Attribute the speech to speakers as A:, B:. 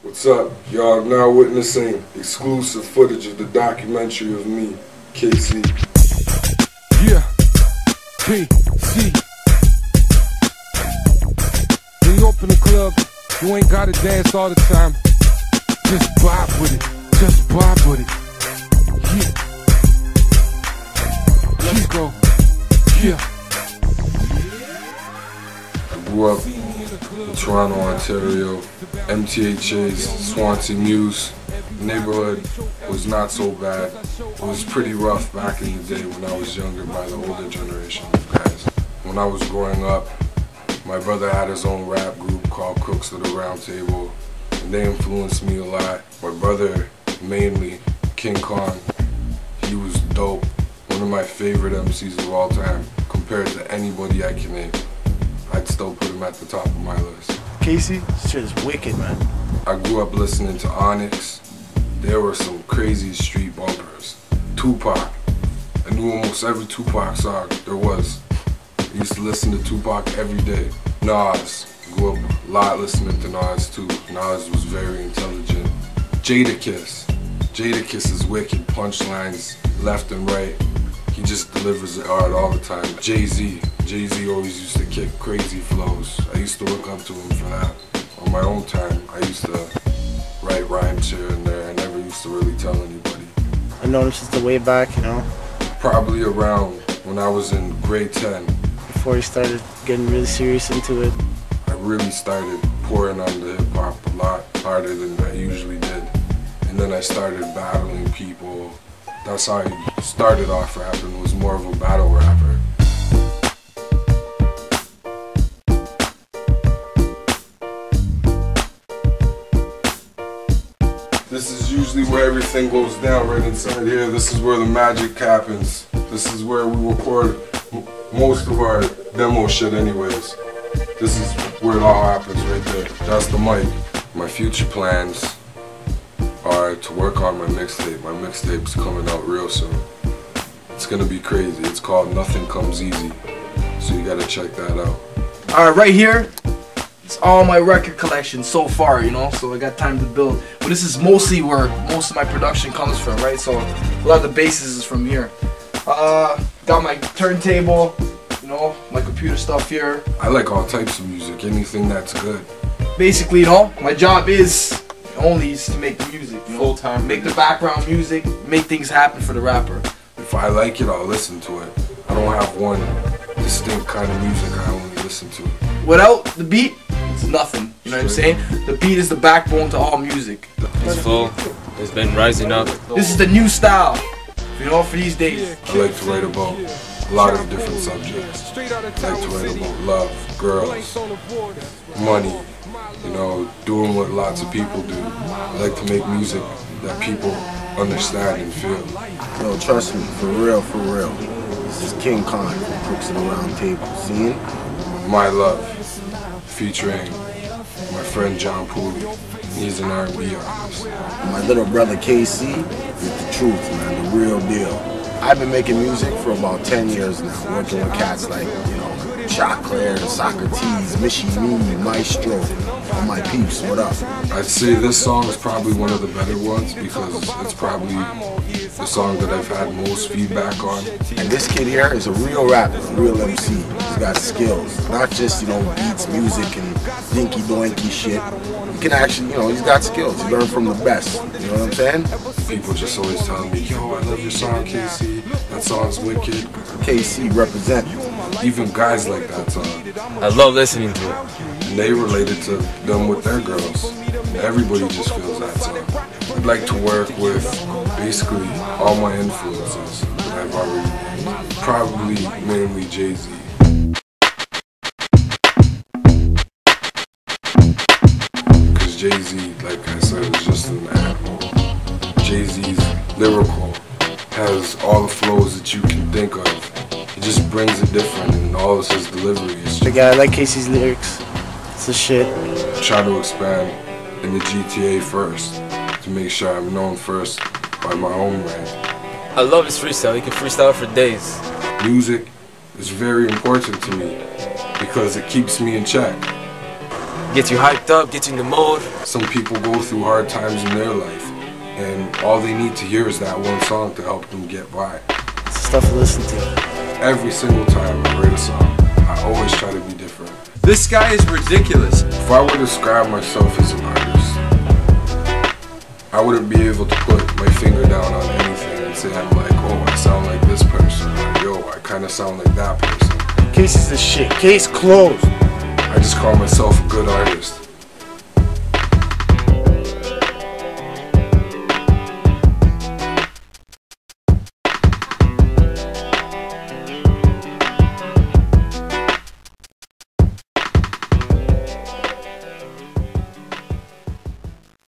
A: What's up? Y'all now witnessing exclusive footage of the documentary of me, Krazy.
B: Yeah, KC. When you open the club, you ain't gotta dance all the time. Just vibe with it, just vibe with it. Yeah. Let's go. Yeah.
A: I grew up in Toronto, Ontario, MTHA's Swansea Muse. The neighborhood was not so bad. It was pretty rough back in the day when I was younger by the older generation of guys. When I was growing up, my brother had his own rap group called Crooks of the Round Table, and they influenced me a lot. My brother, mainly, King Kong, he was dope. One of my favorite MCs of all time, compared to anybody I can name. I'd still put him at the top of my list.
C: Krazy, this shit is wicked, man.
A: I grew up listening to Onyx. There were some crazy street bumpers. Tupac. I knew almost every Tupac song there was. I used to listen to Tupac every day. Nas. Grew up a lot listening to Nas too. Nas was very intelligent. Jadakiss. Jadakiss is wicked. Punchlines left and right. He just delivers it hard all the time. Jay-Z. Jay-Z always used to kick crazy flows. I used to look up to him for that. On my own time, I used to write rhymes here and there. I never used to really tell anybody.
C: I know him since the way back, you know.
A: Probably around when I was in grade 10.
C: Before he started getting really serious into it.
A: I really started pouring on the hip-hop a lot harder than I usually did. And then I started battling people. That's how I started off rapping, was more of a battle rapper. This is usually where everything goes down, right inside here. This is where the magic happens. This is where we record most of our demo shit anyways. This is where it all happens right there. That's the mic. My future plans are to work on my mixtape. My mixtape's coming out real soon. It's gonna be crazy. It's called Nothing Comes Easy. So you gotta check that out.
D: Alright, right here, it's all my record collection so far, you know, so I got time to build. But this is mostly where most of my production comes from, right? So a lot of the bases is from here. Got my turntable, you know, my computer stuff here.
A: I like all types of music, anything that's good.
D: Basically, you know, my job is only is to make the music, you know?
E: Full time.
D: Make the background music, make things happen for the rapper.
A: If I like it, I'll listen to it. I don't have one distinct kind of music I only listen to.
D: Without the beat, it's nothing. You know what I'm saying? The beat is the backbone to all music.
E: This flow has been rising up.
D: This is the new style, you know, for these days.
A: I like to write about a lot of different subjects. I like to write about love, girls, money, you know, doing what lots of people do. I like to make music that people understand and feel.
C: Yo, trust me, for real, for real. This is King Kong from Crooks of the Round Table. See him?
A: My Love, featuring my friend John Pooley. He's an R&B artist.
C: My little brother KC is the truth, man, the real deal. I've been making music for about 10 years now, working with cats like, you know, Chocolate, Socrates, Mishi Me, Maestro, all my peeps, what up?
A: I'd say this song is probably one of the better ones because it's probably the song that I've had most feedback on.
C: And this kid here is a real rapper, a real MC. He's got skills, not just, you know, beats, music, and dinky doinky shit. He can actually, you know, he's got skills. He learned from the best, you know what I'm saying?
A: People just always telling me, yo, I love your song, KC. That song's wicked.
C: KC represent.
A: Even guys like that song.
E: I love listening to it.
A: And they related to them with their girls. Everybody just feels that song. I'd like to work with basically all my influences that I've already named. Probably mainly Jay-Z. Because Jay-Z, like I said, is just an animal. Jay-Z's lyrical has all the flows that you can think of. He just brings it different in all of his delivery.
C: Yeah, I like Casey's lyrics. It's the shit.
A: Try to expand in the GTA first to make sure I'm known first by my own way.
E: I love his freestyle. He can freestyle for days.
A: Music is very important to me because it keeps me in check.
E: Gets you hyped up, gets you in the mode.
A: Some people go through hard times in their life, and all they need to hear is that one song to help them get by.
D: It's stuff to listen to.
A: Every single time I write a song, I always try to be different.
F: This guy is ridiculous.
A: If I were to describe myself as an artist, I wouldn't be able to put my finger down on anything and say I'm like, oh, I sound like this person, or yo, I kind of sound like that person.
C: Case is the shit. Case closed.
A: I just call myself a good artist.